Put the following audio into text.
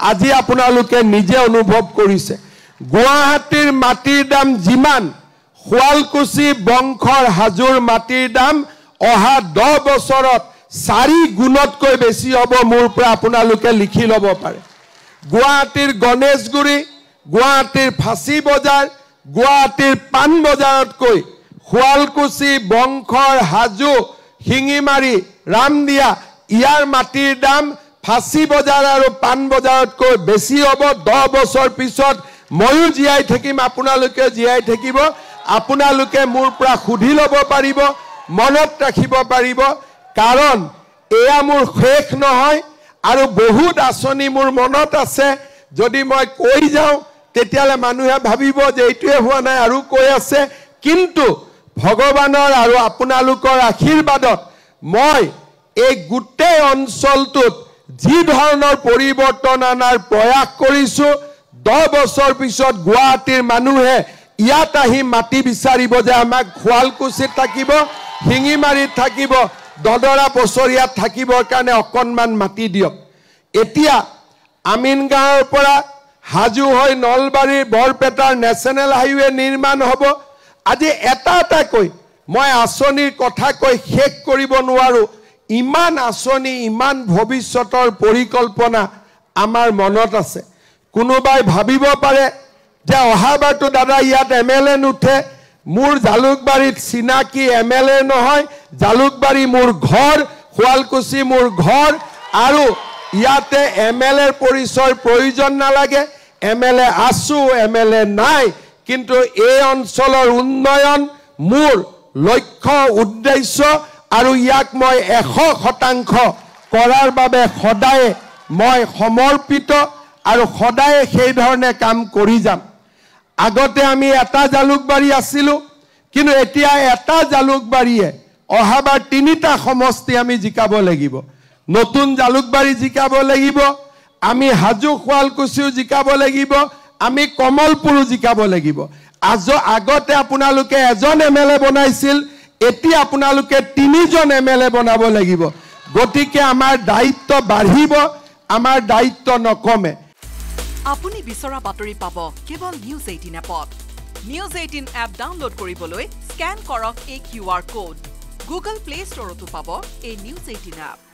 আজি আপোনালোকে নিজে অনুভৱ কৰিছে গুৱাহাটীৰ মাটিৰ দাম যিমান শুৱালকুছি বংশৰ হাজোৰ মাটিৰ দাম অহা 10 বছৰত 4 গুণতকৈ বেছি হ'ব মোৰ পৰা আপোনালোকে লিখি ল'ব পাৰে গুৱাহাটীৰ গণেশগুৰি গুৱাহাটীৰ ফাঁচী বজাৰ গুৱাহাটীৰ পান বজাৰতকৈ শুৱালকুছি বংশৰ হাজো শিঙিমাৰী ৰামদিয়া ইয়াৰ মাটিৰ দাম ফাঁচী বজাৰ আৰু পান বজাৰতকৈ বেছি হ'ব 10 বছৰ পিছত ময়ো জীয়াই থাকিম আপোনালোকে জীয়াই থাকিব আপোনালোকে মোৰ পৰা সুধি ল'ব পাৰিব মনত ৰাখিব পাৰিব কাৰণ এয়া মোৰ শেষ নহয় আৰু বহুত আঁচনি মোৰ মনত আছে যদি মই কৈ যাওঁ তেতিয়ালে মানুহে ভাবিব যে এইটোৱে হোৱা নাই আৰু কৈ আছে কিন্তু ভগৱানৰ আৰু আপোনালোকৰ আশীৰ্বাদত মই এই গোটেই অঞ্চলটোত যি ধৰণৰ পৰিৱৰ্তন আনাৰ প্ৰয়াস কৰিছো 10 বছৰ পিছত গুৱাহাটীৰ মানুহে ইয়াত আহি মাটি বিচাৰিব যে আমাক শুৱালকুছিত থাকিব শিঙিমাৰীত থাকিব দদৰা পছৰিয়াত থাকিবৰ কাৰণে অকণমান মাটি দিয়ক এতিয়া আমিনগাঁৱৰ পৰা হাজো হৈ নলবাৰীৰ বৰপেটাৰ নেশ্যনেল হাইৱে নিৰ্মাণ হ'ব আজি এটা কৈ মই আঁচনিৰ কথা কৈ শেষ কৰিব নোৱাৰো ইমান আঁচনি ইমান ভৱিষ্যতৰ পৰিকল্পনা আমাৰ মনত আছে কোনোবাই ভাবিব পাৰে যে অহাবাৰটো দাদা ইয়াত এমএলএ নুঠে মোৰ জালুকবাৰীত চিনাকি এমএলএ নহয় জালুকবাৰী মোৰ ঘৰ শুৱালকুছি মোৰ ঘৰ আৰু ইয়াতে এমএলএৰ পৰিচয়ৰ প্ৰয়োজন নালাগে এমএলএ আছো এমএলএ নাই কিন্তু এই অঞ্চলৰ উন্নয়ন মোৰ লক্ষ্য উদ্দেশ্য আৰু ইয়াক মই 100% কৰাৰ বাবে সদায় মই সমৰ্পিত আৰু সদায় সেই ধৰণে কাম কৰি যাম আগতে আমি এটা জালুকবাৰী আছিলো কিন্তু এতিয়া এটা জালুকবাৰীয়ে অহাবাৰ 3টা সমষ্টি আমি জিকাব লাগিব নতুন জালুকবাৰী জিকাব লাগিব আমি হাজো শুৱালকুছিও জিকাব লাগিব আমি কমলপুৰো জিকাব লাগিব আগতে আপোনালোকে এজন এমএলএ বনাইছিল এতিয়া আপোনালোকে 3জন এমএলএ বনাব লাগিব গতিকে আমাৰ দায়িত্ব বাঢ়িব আমাৰ দায়িত্ব নকমে আপুনি বিচৰা বাতৰি পাব কেৱল নিউজ 18 এপত নিউজ 18 এপ ডাউনলোড কৰিবলৈ স্ক্যান কৰক এই QR কোড গুগল প্লে ষ্টৰতো পাব এই নিউজ 18 এপ